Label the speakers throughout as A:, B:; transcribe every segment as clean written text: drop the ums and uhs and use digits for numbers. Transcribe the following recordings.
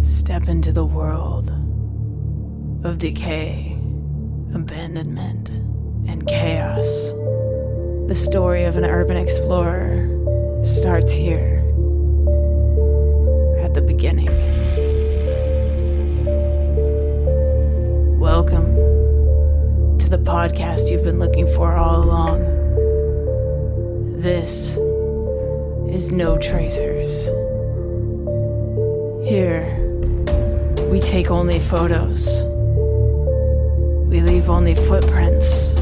A: Step into the world of decay, abandonment, and chaos. The story of an urban explorer starts here, at the beginning. Welcome to the podcast you've been looking for all along. This is No Tracers. Here, we take only photos. We leave only footprints.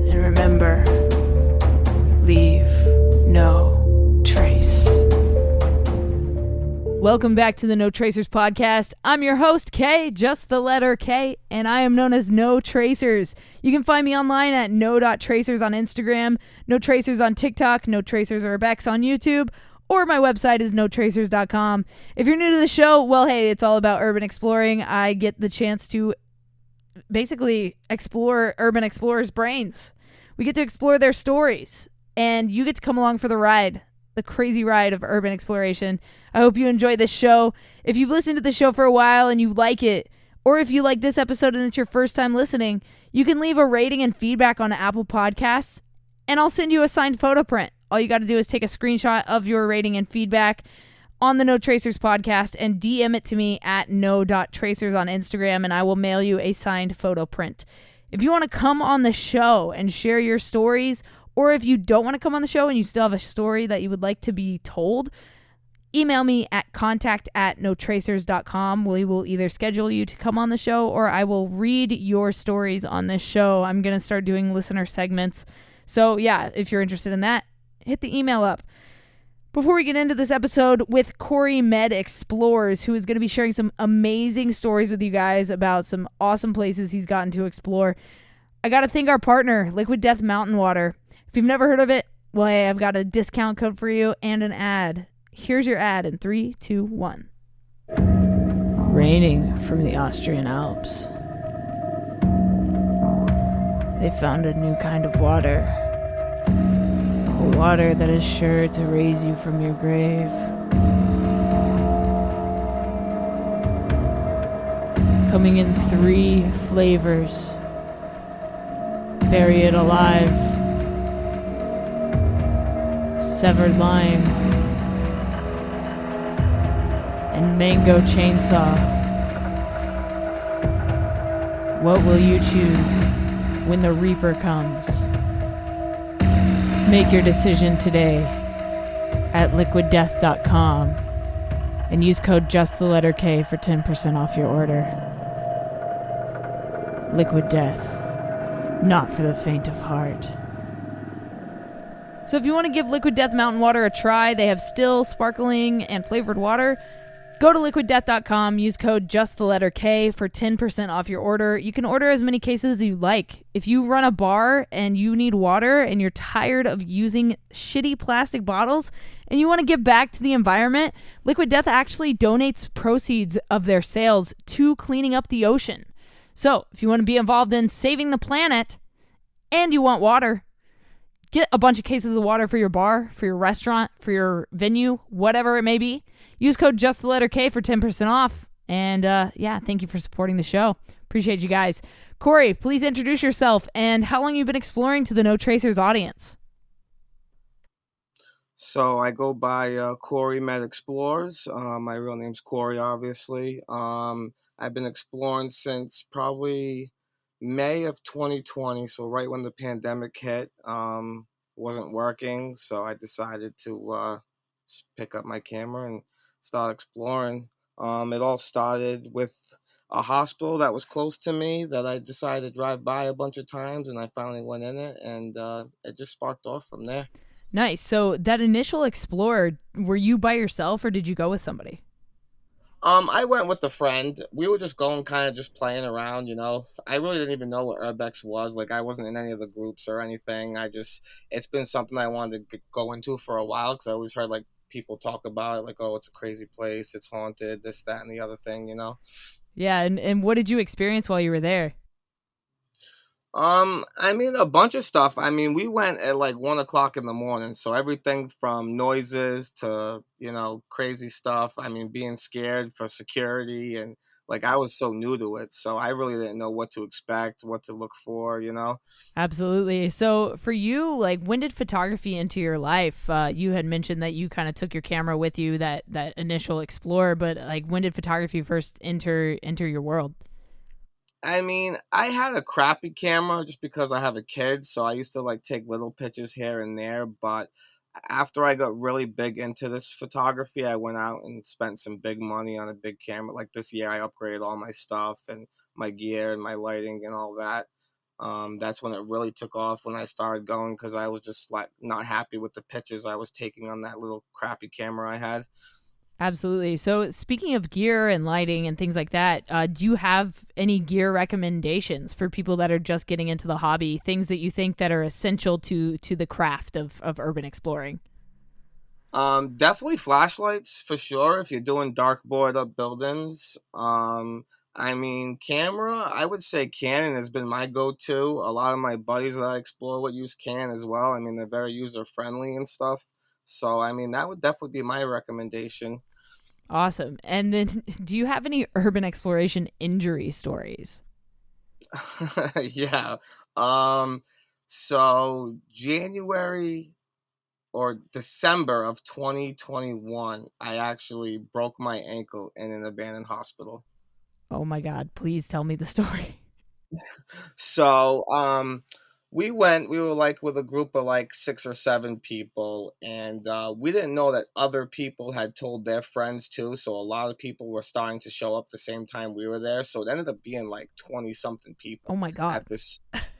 A: And remember, leave no trace.
B: Welcome back to the No Tracers podcast. I'm your host, K, just the letter K, and I am known as No Tracers. You can find me online at no.tracers on Instagram, No Tracers on TikTok, No Tracers Urbex on YouTube, or my website is notracers.com. If you're new to the show, well, hey, it's all about urban exploring. I get the chance to basically explore urban explorers' brains. We get to explore their stories, and you get to come along for the ride, the crazy ride of urban exploration. I hope you enjoy this show. If you've listened to the show for a while and you like it, or if you like this episode and it's your first time listening, you can leave a rating and feedback on Apple Podcasts, and I'll send you a signed photo print. All you got to do is take a screenshot of your rating and feedback on the No Tracers podcast and DM it to me at no.tracers on Instagram, and I will mail you a signed photo print. If you want to come on the show and share your stories, or if you don't want to come on the show and you still have a story that you would like to be told, email me at contact@notracers.com. We will either schedule you to come on the show or I will read your stories on this show. I'm going to start doing listener segments. So yeah, if you're interested in that, hit the email up. Before we get into this episode with Cory Med Explores, who is going to be sharing some amazing stories with you guys about some awesome places he's gotten to explore, I got to thank our partner, Liquid Death Mountain Water. If you've never heard of it, well, hey, I've got a discount code for you and an ad. Here's your ad in 3, 2, 1.
A: Raining from the Austrian Alps. They found a new kind of water. A water that is sure to raise you from your grave. Coming in 3 flavors. Bury it alive. Severed lime. And mango chainsaw. What will you choose when the Reaper comes? Make your decision today at liquiddeath.com and use code JustTheLetterK for 10% off your order. Liquid Death, not for the faint of heart.
B: So if you want to give Liquid Death Mountain Water a try, they have still sparkling and flavored water. Go to liquiddeath.com, use code JustTheLetterK for 10% off your order. You can order as many cases as you like. If you run a bar and you need water and you're tired of using shitty plastic bottles and you want to give back to the environment, Liquid Death actually donates proceeds of their sales to cleaning up the ocean. So if you want to be involved in saving the planet and you want water, get a bunch of cases of water for your bar, for your restaurant, for your venue, whatever it may be. Use code JustTheLetterK for 10% off. And yeah, thank you for supporting the show. Appreciate you guys. Cory, please introduce yourself and how long you've been exploring to the No Tracers audience.
C: So I go by Cory Med Explores. My real name's Cory, obviously. I've been exploring since probably May of 2020, so right when the pandemic hit. Wasn't working, so I decided to pick up my camera and start exploring. It all started with a hospital that was close to me that I decided to drive by a bunch of times, and I finally went in it, and it just sparked off from there.
B: Nice. So that initial explorer, were you by yourself or did you go with somebody?
C: I went with a friend. We were just going kind of just playing around, you know. I really didn't even know what Urbex was. Like, I wasn't in any of the groups or anything. It's been something I wanted to go into for a while because I always heard, like, people talk about it, like, oh, it's a crazy place, it's haunted, this, that, and the other thing, you know.
B: Yeah, and what did you experience while you were there?
C: I mean, a bunch of stuff. I mean, we went at like 1 o'clock in the morning, so everything from noises to, crazy stuff. I mean, being scared for security, and like I was so new to it, so I really didn't know what to expect, what to look for.
B: Absolutely. So for you, like, when did photography enter your life? You had mentioned that you kind of took your camera with you, that initial Explorer, but like, when did photography first enter your world?
C: I mean, I had a crappy camera just because I have a kid, so I used to like take little pictures here and there. But after I got really big into this photography, I went out and spent some big money on a big camera. Like this year, I upgraded all my stuff and my gear and my lighting and all that. That's when it really took off when I started going because I was just like not happy with the pictures I was taking on that little crappy camera I had.
B: Absolutely. So, speaking of gear and lighting and things like that, do you have any gear recommendations for people that are just getting into the hobby? Things that you think that are essential to the craft of urban exploring?
C: Definitely flashlights for sure if you're doing dark board up buildings. I mean, camera, I would say Canon has been my go-to. A lot of my buddies that I explore would use Canon as well. I mean, they're very user-friendly and stuff. So, I mean, that would definitely be my recommendation.
B: Awesome. And then, do you have any urban exploration injury stories?
C: Yeah. Um, so January or December of 2021, I actually broke my ankle in an abandoned hospital.
B: Oh my God! Please tell me the story.
C: So, we were like with a group of like 6 or 7 people, and we didn't know that other people had told their friends too. So, a lot of people were starting to show up the same time we were there. So, it ended up being like 20 something
B: Oh
C: people
B: my God!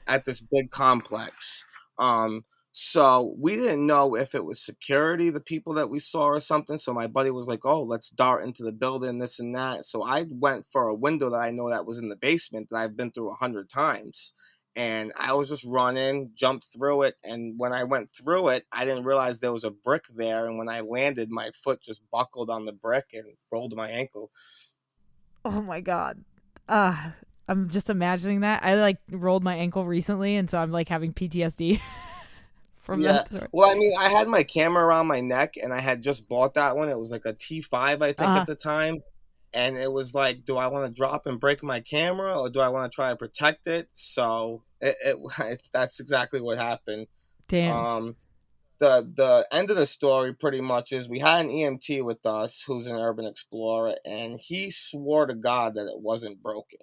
C: at this big complex. Um, so we didn't know if it was security, the people that we saw or something. So my buddy was like, "Oh, let's dart into the building, this and that." So I went for a window that I know that was in the basement that I've been through 100 times. And I was just running, jumped through it. And when I went through it, I didn't realize there was a brick there. And when I landed, my foot just buckled on the brick and rolled my ankle.
B: Oh my God! Uh, I'm just imagining that. I like rolled my ankle recently, and so I'm like having PTSD from
C: Yeah.
B: that story.
C: Well, I mean, I had my camera around my neck and I had just bought that one. It was like a T5, I think,
B: Uh,
C: at the time. And it was like, do I want to drop and break my camera or do I want to try to protect it? So that's exactly what happened.
B: Damn.
C: Um, the end of the story pretty much is we had an EMT with us who's an urban explorer, and he swore to God that it wasn't broken.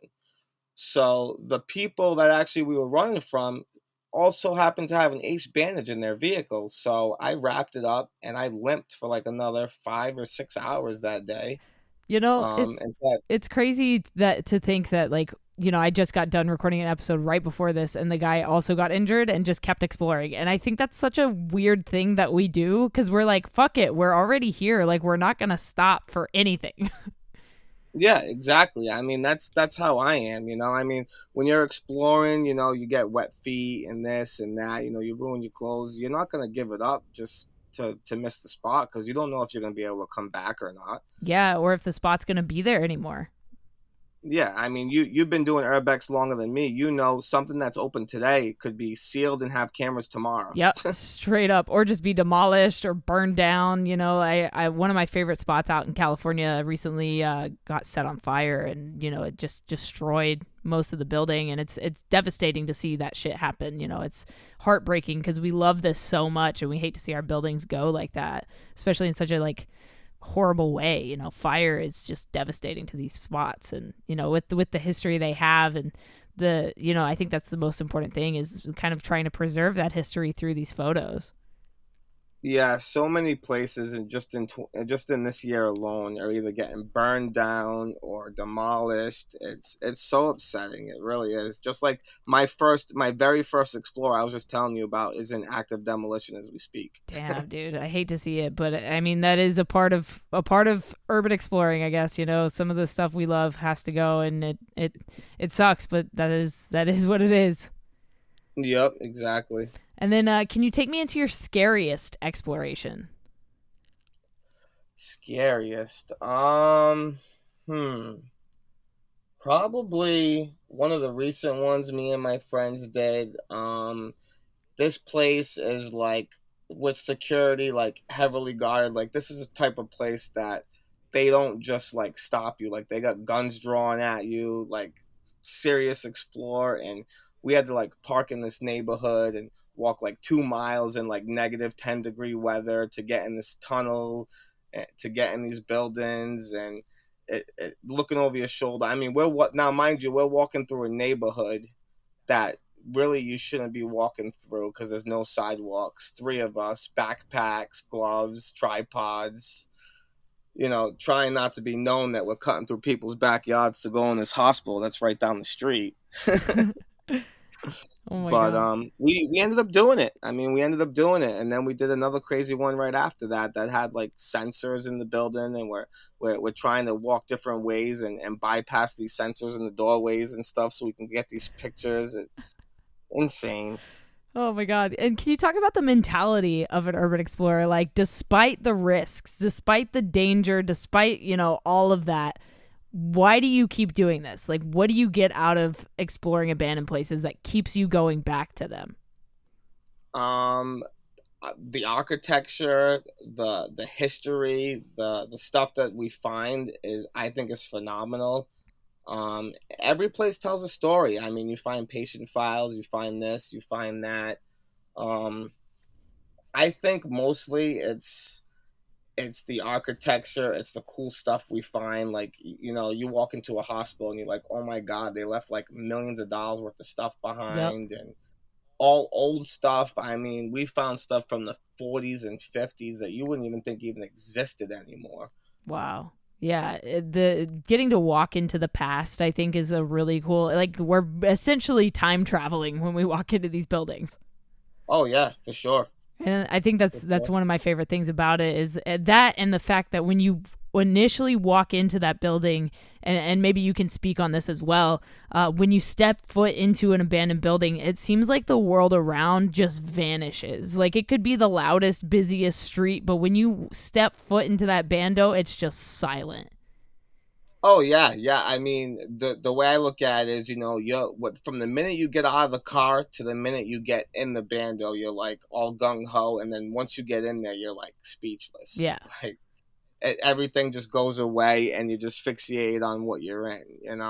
C: So the people that actually we were running from also happened to have an ace bandage in their vehicle. So I wrapped it up and I limped for like another 5 or 6 hours that day.
B: You know, it's
C: And so
B: it's crazy that to think that like I just got done recording an episode right before this, and the guy also got injured and just kept exploring. And I think that's such a weird thing that we do because we're like, fuck it, we're already here. Like we're not gonna stop for anything.
C: yeah, exactly. I mean, that's how I am. I mean, when you're exploring, you get wet feet and this and that. You ruin your clothes. You're not gonna give it up just to miss the spot because you don't know if you're gonna be able to come back or not.
B: Yeah, or if the spot's gonna be there anymore.
C: Yeah, I mean, you've been doing Urbex longer than me. Something that's open today could be sealed and have cameras tomorrow.
B: Yep, straight up, or just be demolished or burned down. I one of my favorite spots out in California recently got set on fire, and it just destroyed most of the building, and it's devastating to see that shit happen. It's heartbreaking because we love this so much, and we hate to see our buildings go like that, especially in such a like horrible way. Fire is just devastating to these spots, and with the history they have, and I think that's the most important thing is kind of trying to preserve that history through these photos.
C: Yeah, so many places, and just in this year alone, are either getting burned down or demolished. It's so upsetting. It really is. Just like my very first Explorer I was just telling you about is in active demolition as we speak.
B: Damn, dude, I hate to see it, but I mean that is a part of urban exploring, I guess. Some of the stuff we love has to go, and it sucks, but that is what it is.
C: Yep, exactly.
B: And then, can you take me into your scariest exploration?
C: Scariest. Hmm. Probably one of the recent ones me and my friends did. This place is like with security like heavily guarded. Like this is a type of place that they don't just like stop you. Like they got guns drawn at you, like serious explore. And we had to like park in this neighborhood and walk like 2 miles in like -10-degree weather to get in this tunnel, to get in these buildings. And looking over your shoulder. I mean, we're what now, mind you, we're walking through a neighborhood that really you shouldn't be walking through because there's no sidewalks. Three of us, backpacks, gloves, tripods, trying not to be known that we're cutting through people's backyards to go in this hospital that's right down the street.
A: Oh my
C: But
A: God.
C: we ended up doing it. I mean, we ended up doing it, and then we did another crazy one right after that had like sensors in the building, and we're trying to walk different ways and bypass these sensors in the doorways and stuff so we can get these pictures. It's insane.
B: Oh my God. And can you talk about the mentality of an urban explorer? Like, despite the risks, despite the danger, despite, all of that, why do you keep doing this? Like, what do you get out of exploring abandoned places that keeps you going back to them?
C: The architecture, the history, the stuff that we find I think is phenomenal. Every place tells a story. I mean, you find patient files, you find this, you find that. I think mostly it's the architecture, it's the cool stuff we find. Like, you walk into a hospital and you're like, oh my God, they left like millions of dollars worth of stuff
B: Yep.
C: behind. And all old stuff. I mean, we found stuff from the 40s and 50s that you wouldn't even think even existed anymore.
B: Wow. Yeah, the getting to walk into the past, I think, is a really cool. Like, we're essentially time traveling when we walk into these buildings.
C: Oh yeah, for sure.
B: And I think that's one of my favorite things about it is that, and the fact that when you initially walk into that building, and maybe you can speak on this as well, when you step foot into an abandoned building, it seems like the world around just vanishes. Like, it could be the loudest, busiest street, but when you step foot into that bando, it's just silent.
C: Oh yeah, yeah. I mean, the way I look at it is, from the minute you get out of the car to the minute you get in the bando, you're like all gung ho, and then once you get in there, you're like speechless.
B: Yeah.
C: Like everything just goes away, and you just fixate on what you're in. And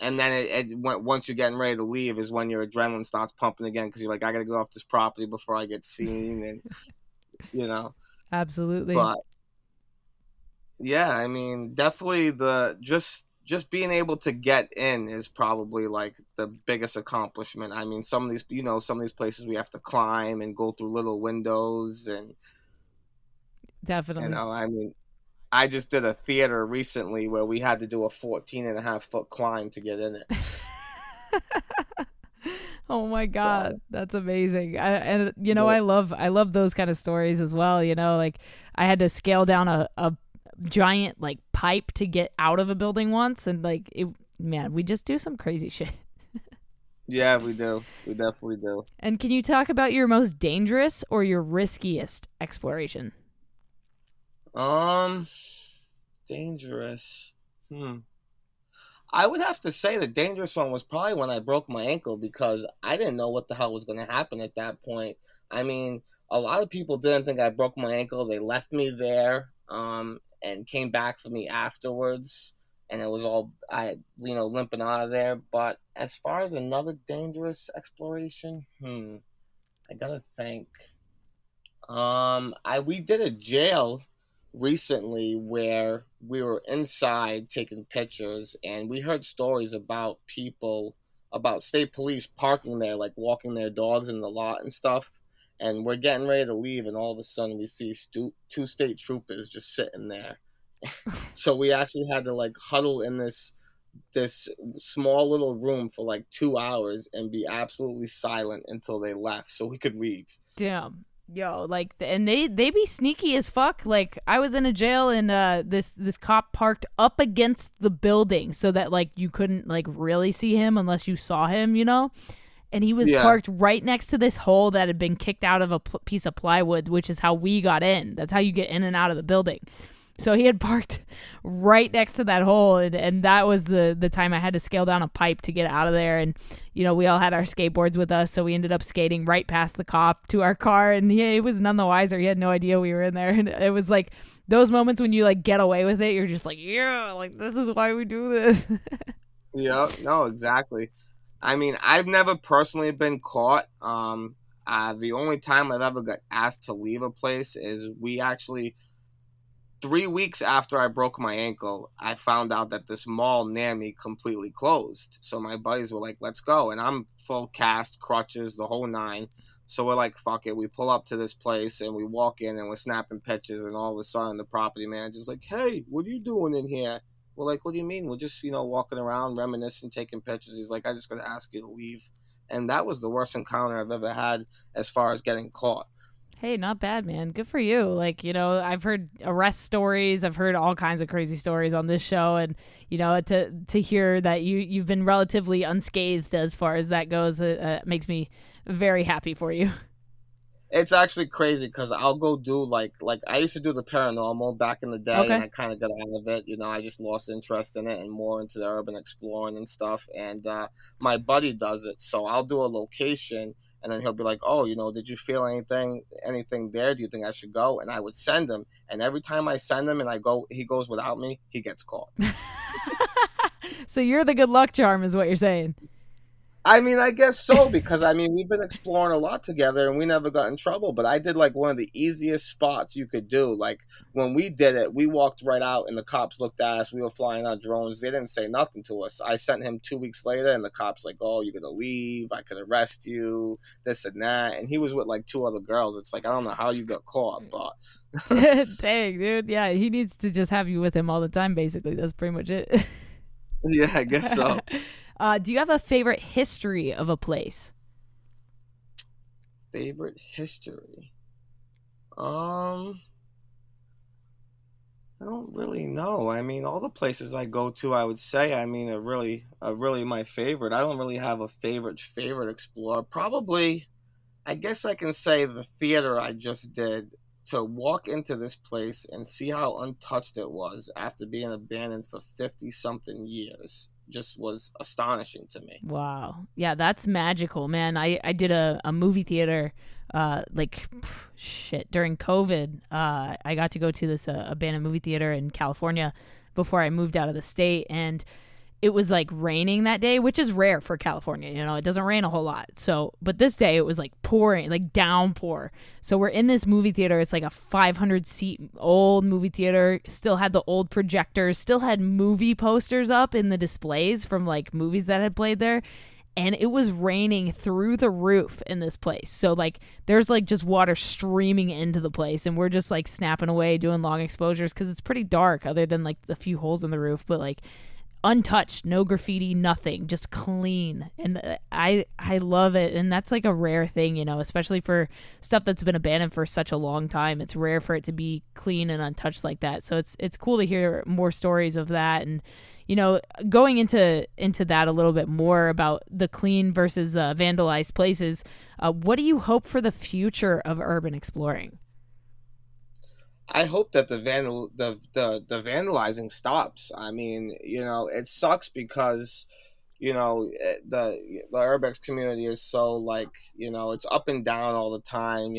C: then once you're getting ready to leave is when your adrenaline starts pumping again because you're like, I gotta go off this property before I get seen, and you know.
B: Absolutely.
C: But yeah, I mean, definitely the just being able to get in is probably like the biggest accomplishment. I mean, some of these places we have to climb and go through little windows, and
B: Definitely.
C: I mean, I just did a theater recently where we had to do a 14.5 foot climb to get in it.
B: Oh my God,
C: So,
B: that's amazing.
C: yeah.
B: I love those kind of stories as well. Like, I had to scale down a giant like pipe to get out of a building once, and like man, we just do some crazy shit.
C: Yeah, we do. We definitely do.
B: And can you talk about your most dangerous or your riskiest exploration?
C: Um, Dangerous. I would have to say the dangerous one was probably when I broke my ankle because I didn't know what the hell was going to happen at that point. I mean, a lot of people didn't think I broke my ankle. They left me there, and came back for me afterwards, and it was all limping out of there. But as far as another dangerous exploration, I gotta think. We did a jail recently where we were inside taking pictures, and we heard stories about people, about state police parking there, like walking their dogs in the lot and stuff. And we're getting ready to leave, and all of a sudden we see two state troopers just sitting there. So we actually had to like huddle in this small little room for like 2 hours and be absolutely silent until they left so we could leave.
B: Damn. Yo, like, and they be sneaky as fuck. Like, I was in a jail, and this cop parked up against the building so that like you couldn't like really see him unless you saw him, and he was
C: Yeah.
B: parked right next to this hole that had been kicked out of a piece of plywood, which is how we got in. That's how you get in and out of the building. So he had parked right next to that hole, and that was the time I had to scale down a pipe to get out of there. And we all had our skateboards with us, so we ended up skating right past the cop to our car, and he was none the wiser. He had no idea we were in there, and it was like those moments when you like get away with it. You're just like, yeah, like this is why we do this.
C: Yeah, no, exactly. I mean, I've never personally been caught. The only time I've ever got asked to leave a place is we actually 3 weeks after I broke my ankle, I found out that this mall near me completely closed. So my buddies were like, let's go. And I'm full cast, crutches, the whole nine. So we're like, fuck it. We pull up to this place and we walk in and we're snapping pictures. And all of a sudden, the property manager's like, hey, what are you doing in here? We're like, what do you mean? We're just, walking around, reminiscing, taking pictures. He's like, I just got to ask you to leave. And that was the worst encounter I've ever had as far as getting caught.
B: Hey, not bad, man. Good for you. Like, I've heard arrest stories. I've heard all kinds of crazy stories on this show. And, to hear that you've been relatively unscathed as far as that goes, makes me very happy for you.
C: It's actually crazy because I'll go do like I used to do the paranormal back in the day,
B: Okay.
C: and I kind of got out of it. I just lost interest in it and more into the urban exploring and stuff. And my buddy does it, so I'll do a location, and then he'll be like, "Oh, did you feel anything there? Do you think I should go?" And I would send him, and every time I send him and he goes without me, he gets caught.
B: So you're the good luck charm, is what you're saying.
C: I mean, I guess so, because we've been exploring a lot together and we never got in trouble, but I did like one of the easiest spots you could do. Like when we did it, we walked right out and the cops looked at us. We were flying our drones. They didn't say nothing to us. I sent him 2 weeks later and the cops like, oh, you're going to leave. I could arrest you, this and that. And he was with like 2 other girls. It's like, I don't know how you got caught, but.
B: Dang, dude. Yeah, he needs to just have you with him all the time, basically. That's pretty much it.
C: Yeah, I guess so.
B: Do you have a favorite history of a place?
C: Favorite history? I don't really know. I mean, all the places I go to, I would say, are really my favorite. I don't really have a favorite explorer. Probably, I guess I can say the theater I just did. To walk into this place and see how untouched it was after being abandoned for 50-something years just was astonishing to me.
B: Wow. Yeah, that's magical, man. I did a movie theater during COVID. I got to go to this abandoned movie theater in California before I moved out of the state, and it was like raining that day, which is rare for California. It doesn't rain a whole lot. So, but this day it was like pouring, like downpour. So we're in this movie theater. It's like a 500-seat old movie theater. Still had the old projectors, still had movie posters up in the displays from like movies that had played there. And it was raining through the roof in this place. So like there's like just water streaming into the place, and we're just like snapping away doing long exposures because it's pretty dark other than like the few holes in the roof. But like untouched, no graffiti, nothing, just clean. And I love it. And that's like a rare thing, especially for stuff that's been abandoned for such a long time. It's rare for it to be clean and untouched like that. So it's cool to hear more stories of that. And going into that a little bit more about the clean versus vandalized places, what do you hope for the future of urban exploring?
C: I hope that the vandalizing stops. I mean, it sucks because, the Urbex community is so like, it's up and down all the time.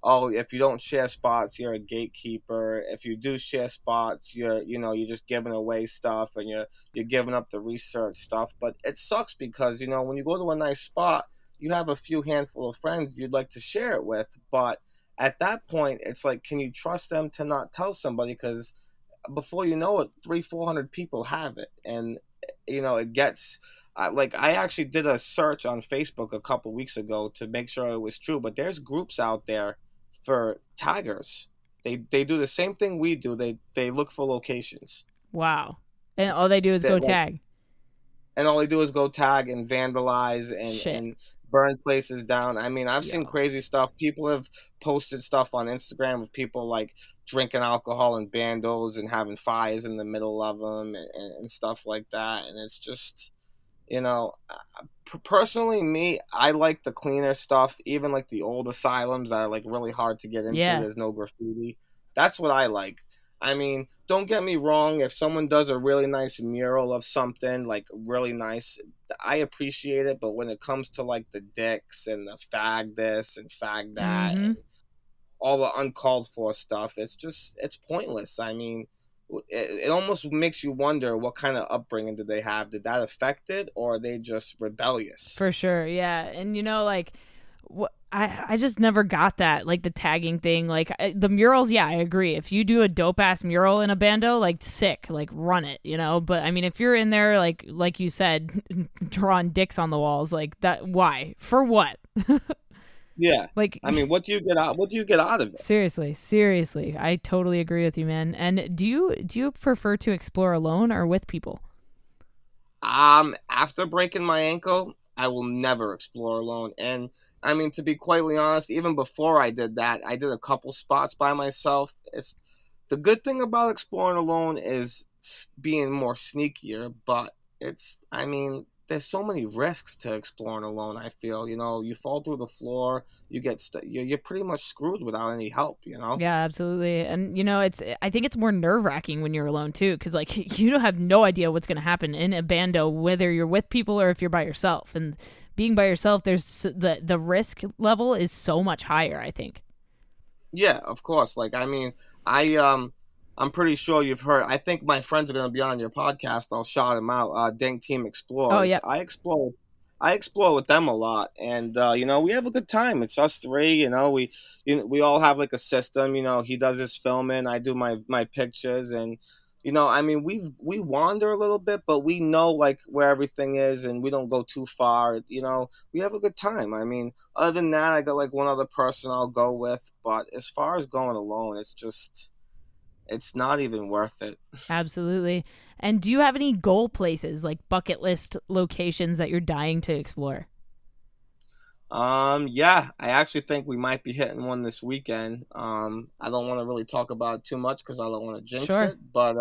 C: Oh, if you don't share spots, you're a gatekeeper. If you do share spots, you're just giving away stuff and you're giving up the research stuff. But it sucks because, when you go to a nice spot, you have a few handful of friends you'd like to share it with, but at that point, it's like, can you trust them to not tell somebody? Because before you know it, 300-400 people have it, and it gets like I actually did a search on Facebook a couple weeks ago to make sure it was true. But there's groups out there for taggers. They do the same thing we do. They look for locations.
B: Wow, and all they do is go tag.
C: And all they do is go tag and vandalize and burn places down. I mean, I've seen crazy stuff. People have posted stuff on Instagram of people like drinking alcohol in bandos and having fires in the middle of them and stuff like that. And it's just, personally, me, I like the cleaner stuff, even like the old asylums that are like really hard to get into.
B: Yeah.
C: There's no graffiti. That's what I like. I mean, don't get me wrong. If someone does a really nice mural of something, like really nice, I appreciate it. But when it comes to like the dicks and the fag this and fag that
B: Mm-hmm.
C: and all the uncalled for stuff, it's pointless. I mean, it almost makes you wonder what kind of upbringing did they have? Did that affect it, or are they just rebellious?
B: For sure, yeah. And like, I just never got that, like the tagging thing, like the murals. Yeah, I agree. If you do a dope ass mural in a bando, like sick, like run it, But I mean, if you're in there, like you said, drawing dicks on the walls, like that, why? For what?
C: Yeah.
B: Like,
C: I mean, what do you get out? What do you get out of it?
B: seriously, I totally agree with you, man. And do you prefer to explore alone or with people?
C: After breaking my ankle, I will never explore alone. And I mean, to be quietly honest, even before I did that, I did a couple spots by myself. It's the good thing about exploring alone is being more sneakier, but I mean, there's so many risks to exploring alone. I feel, you fall through the floor, you get you're pretty much screwed without any help.
B: Yeah, absolutely. And I think it's more nerve-wracking when you're alone too, because like you don't have no idea what's going to happen in a bando, whether you're with people or if you're by yourself. And being by yourself, there's the risk level is so much higher, I think.
C: Yeah, of course. Like, I mean, I'm pretty sure you've heard. I think my friends are gonna be on your podcast. I'll shout them out. Dank Team
B: Oh
C: Explores.
B: yeah.
C: I explore with them a lot, and we have a good time. It's us three. We all have like a system. He does his filming, I do my pictures, and I mean, we wander a little bit, but we know like where everything is, and we don't go too far. We have a good time. I mean, other than that, I got like one other person I'll go with, but as far as going alone, it's not even worth it.
B: Absolutely. And do you have any goal places, like bucket list locations that you're dying to explore?
C: Yeah, I actually think we might be hitting one this weekend. I don't want to really talk about it too much because I don't want to jinx
B: Sure.
C: it, but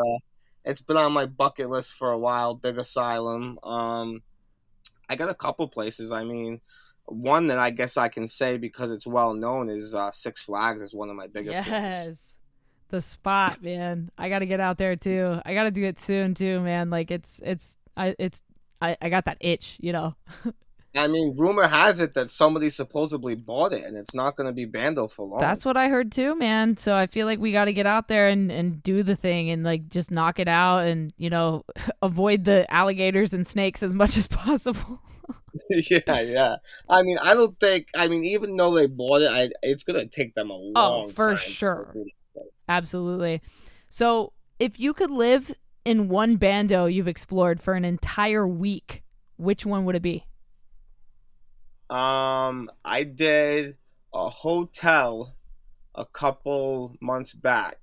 C: it's been on my bucket list for a while. Big Asylum. I got a couple places. I mean, one that I guess I can say because it's well known is Six Flags is one of my biggest ones.
B: Yes. The spot, man. I got to get out there too. I got to do it soon too, man. Like I got that itch.
C: I mean, rumor has it that somebody supposedly bought it, and it's not going to be bando for long.
B: That's what I heard too, man. So I feel like we got to get out there and do the thing and like just knock it out and, avoid the alligators and snakes as much as possible.
C: Yeah. I mean, I don't think. I mean, even though they bought it, it's going to take them a
B: Oh,
C: long
B: for
C: time to
B: sure.
C: do that place.
B: Absolutely. So if you could live in one bando you've explored for an entire week, which one would it be?
C: I did a hotel a couple months back.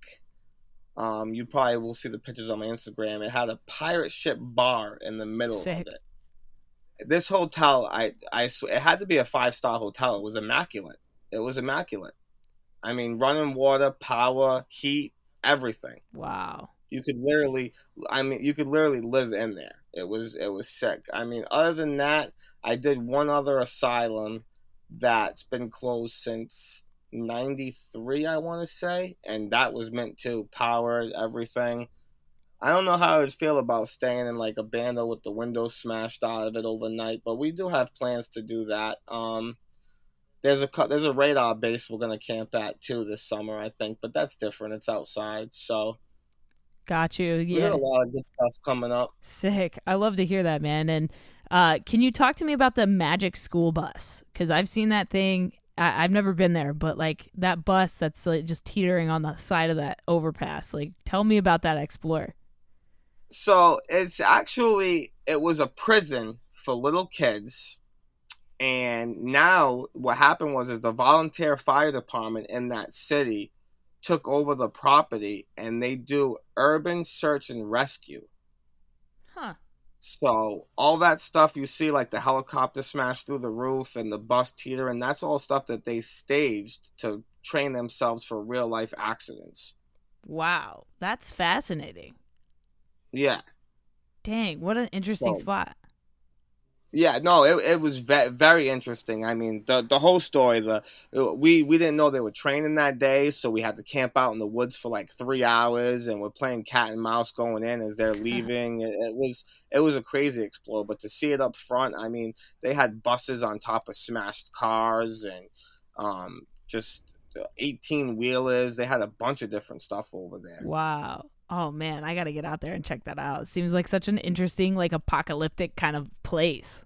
C: You probably will see the pictures on my Instagram. It had a pirate ship bar in the middle
B: Sick.
C: of it. This hotel, it had to be a 5-star hotel. It was immaculate. It was immaculate. I mean, running water, power, heat, everything.
B: Wow.
C: You could literally live in there. It was sick. I mean, other than that, I did one other asylum that's been closed since '93, I want to say, and that was meant to power everything. I don't know how I would feel about staying in like a bando with the windows smashed out of it overnight, but we do have plans to do that. There's a radar base we're gonna camp at too this summer, I think, but that's different. It's outside, so
B: Got you.
C: we got a
B: Yeah.
C: lot of good stuff coming up.
B: Sick. I love to hear that, man. And can you talk to me about the Magic School Bus? Because I've seen that thing. I've never been there, but like that bus that's like just teetering on the side of that overpass. Like, tell me about that Explorer.
C: So it was a prison for little kids, and now what happened is the volunteer fire department in that city took over the property, and they do urban search and rescue.
B: Huh.
C: So all that stuff you see, like the helicopter smash through the roof and the bus teeter, and that's all stuff that they staged to train themselves for real life accidents.
B: Wow. That's fascinating.
C: Yeah.
B: Dang. What an interesting
C: So
B: spot.
C: Yeah, no, it was very interesting. I mean, the whole story. We didn't know they were training that day, so we had to camp out in the woods for like 3 hours, and we're playing cat and mouse going in as they're leaving. It was a crazy explore, but to see it up front, I mean, they had buses on top of smashed cars and just 18 wheelers. They had a bunch of different stuff over there.
B: Wow. Oh man, I gotta get out there and check that out. It seems like such an interesting, like apocalyptic kind of place.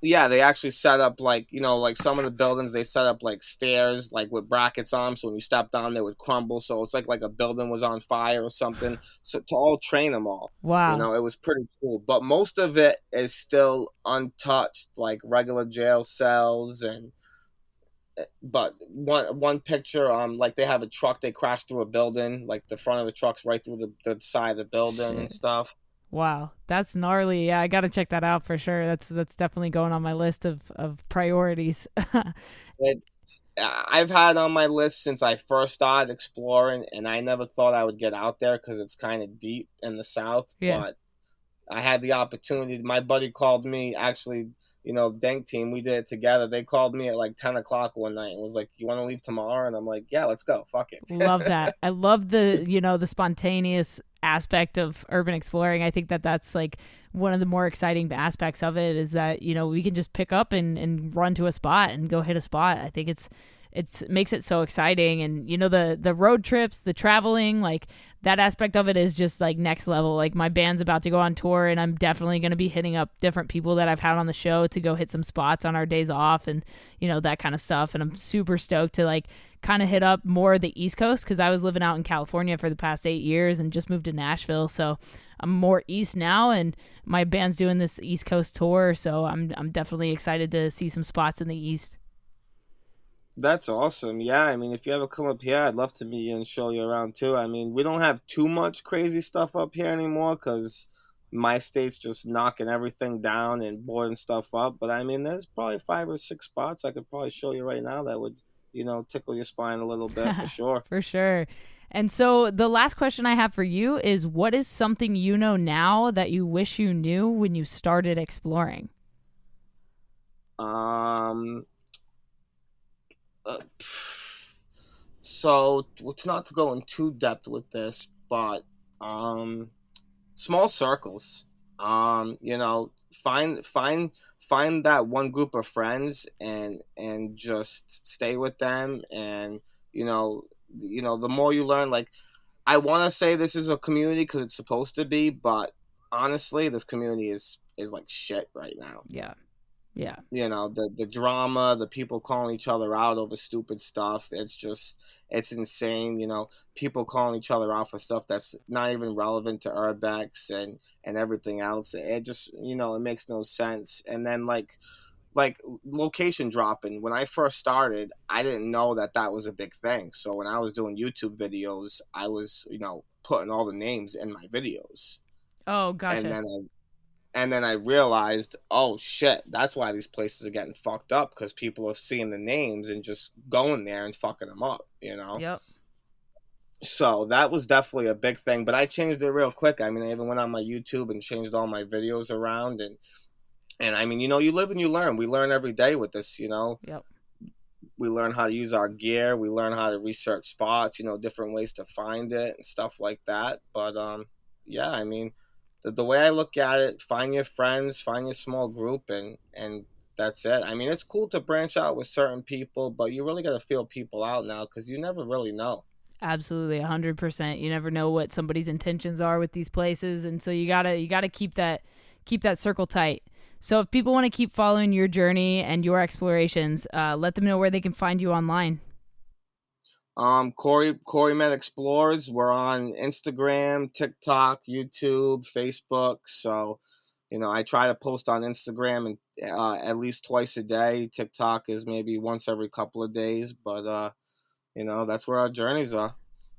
C: Yeah, they actually set up like, like some of the buildings, they set up like stairs, like with brackets on them. So when you step down, they would crumble. So it's like a building was on fire or something. So to all train them all,
B: Wow.
C: it was pretty cool. But most of it is still untouched, like regular jail cells. But one picture, like they have a truck, they crashed through a building, like the front of the truck's right through the side of the building and
B: Shit.
C: stuff.
B: Wow, that's gnarly. Yeah, I gotta check that out for sure. That's definitely going on my list of priorities.
C: I've had on my list since I first started exploring, and I never thought I would get out there because it's kind of deep in the South.
B: Yeah.
C: But I had the opportunity. My buddy called me, actually, Dank Team, we did it together. They called me at like 10 o'clock one night and was like, "You want to leave tomorrow?" And I'm like, "Yeah, let's go. Fuck it."
B: Love that. I love the the spontaneous aspect of urban exploring. I think that's like one of the more exciting aspects of it is that we can just pick up and run to a spot and go hit a spot. I think it makes it so exciting. And the road trips, the traveling, like that aspect of it is just like next level. Like my band's about to go on tour, and I'm definitely going to be hitting up different people that I've had on the show to go hit some spots on our days off and that kind of stuff. And I'm super stoked to like kind of hit up more of the East Coast, because I was living out in California for the past 8 years and just moved to Nashville, so I'm more east now, and my band's doing this East Coast tour, so I'm definitely excited to see some spots in the East.
C: That's awesome. Yeah, I mean, if you ever come up here, I'd love to meet you and show you around too. I mean, we don't have too much crazy stuff up here anymore because my state's just knocking everything down and boarding stuff up. But I mean, there's probably 5 or 6 spots I could probably show you right now that would, tickle your spine a little bit for sure.
B: For sure. And so the last question I have for you is, what is something you know now that you wish you knew when you started exploring?
C: So it's not to go in too depth with this, but small circles. Find that one group of friends and just stay with them, and the more you learn. Like, I want to say this is a community because it's supposed to be, but honestly, this community is like shit right now.
B: Yeah.
C: The drama, the people calling each other out over stupid stuff, it's insane. People calling each other out for stuff that's not even relevant to Urbex and everything else. It just, it makes no sense. And then like location dropping. When I first started, I didn't know that was a big thing. So when I was doing YouTube videos, I was, putting all the names in my videos.
B: Oh, gotcha.
C: And then I realized, oh shit, that's why these places are getting fucked up, because people are seeing the names and just going there and fucking them up,
B: Yep.
C: So that was definitely a big thing, but I changed it real quick. I mean, I even went on my YouTube and changed all my videos around, and I mean, you live and you learn. We learn every day with this,
B: Yep.
C: We learn how to use our gear. We learn how to research spots, different ways to find it and stuff like that. But yeah, I mean, the way I look at it, find your friends, find your small group, and that's it. I mean, it's cool to branch out with certain people, but you really got to feel people out now, because you never really know.
B: Absolutely, 100%. You never know what somebody's intentions are with these places, and so you gotta keep that circle tight. So if people want to keep following your journey and your explorations, let them know where they can find you online.
C: Cory Med Explores. We're on Instagram, TikTok, YouTube, Facebook. So, I try to post on Instagram and at least twice a day. TikTok is maybe once every couple of days, but that's where our journeys are.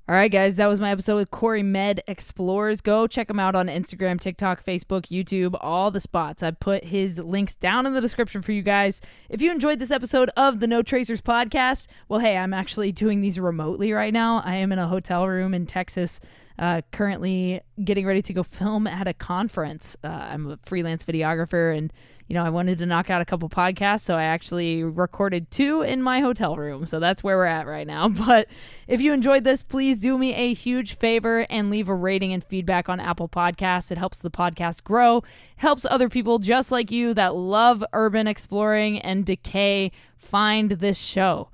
B: All right, guys, that was my episode with Cory Med Explores. Go check him out on Instagram, TikTok, Facebook, YouTube, all the spots. I put his links down in the description for you guys. If you enjoyed this episode of the No Tracers podcast, well, hey, I'm actually doing these remotely right now. I am in a hotel room in Texas, Currently getting ready to go film at a conference. I'm a freelance videographer, and I wanted to knock out a couple podcasts, so I actually recorded 2 in my hotel room. So that's where we're at right now. But if you enjoyed this, please do me a huge favor and leave a rating and feedback on Apple Podcasts. It helps the podcast grow, helps other people just like you that love urban exploring and decay find this show.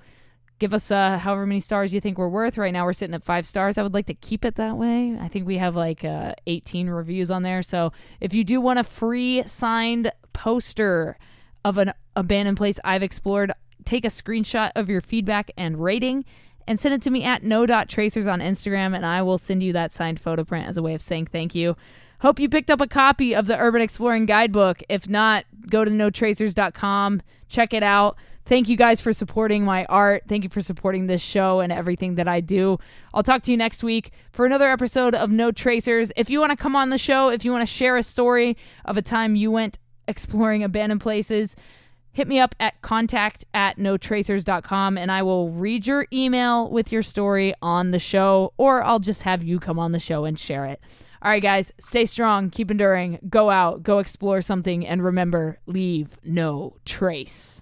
B: Give us however many stars you think we're worth. Right now we're sitting at 5 stars. I would like to keep it that way. I think we have like 18 reviews on there. So if you do want a free signed poster of an abandoned place I've explored, take a screenshot of your feedback and rating and send it to me at no.tracers on Instagram, and I will send you that signed photo print as a way of saying thank you. Hope you picked up a copy of the Urban Exploring Guidebook. If not, go to notracers.com, check it out. Thank you guys for supporting my art. Thank you for supporting this show and everything that I do. I'll talk to you next week for another episode of No Tracers. If you want to come on the show, if you want to share a story of a time you went exploring abandoned places, hit me up at contact@notracers.com, and I will read your email with your story on the show, or I'll just have you come on the show and share it. All right, guys, stay strong, keep enduring, go out, go explore something, and remember, leave no trace.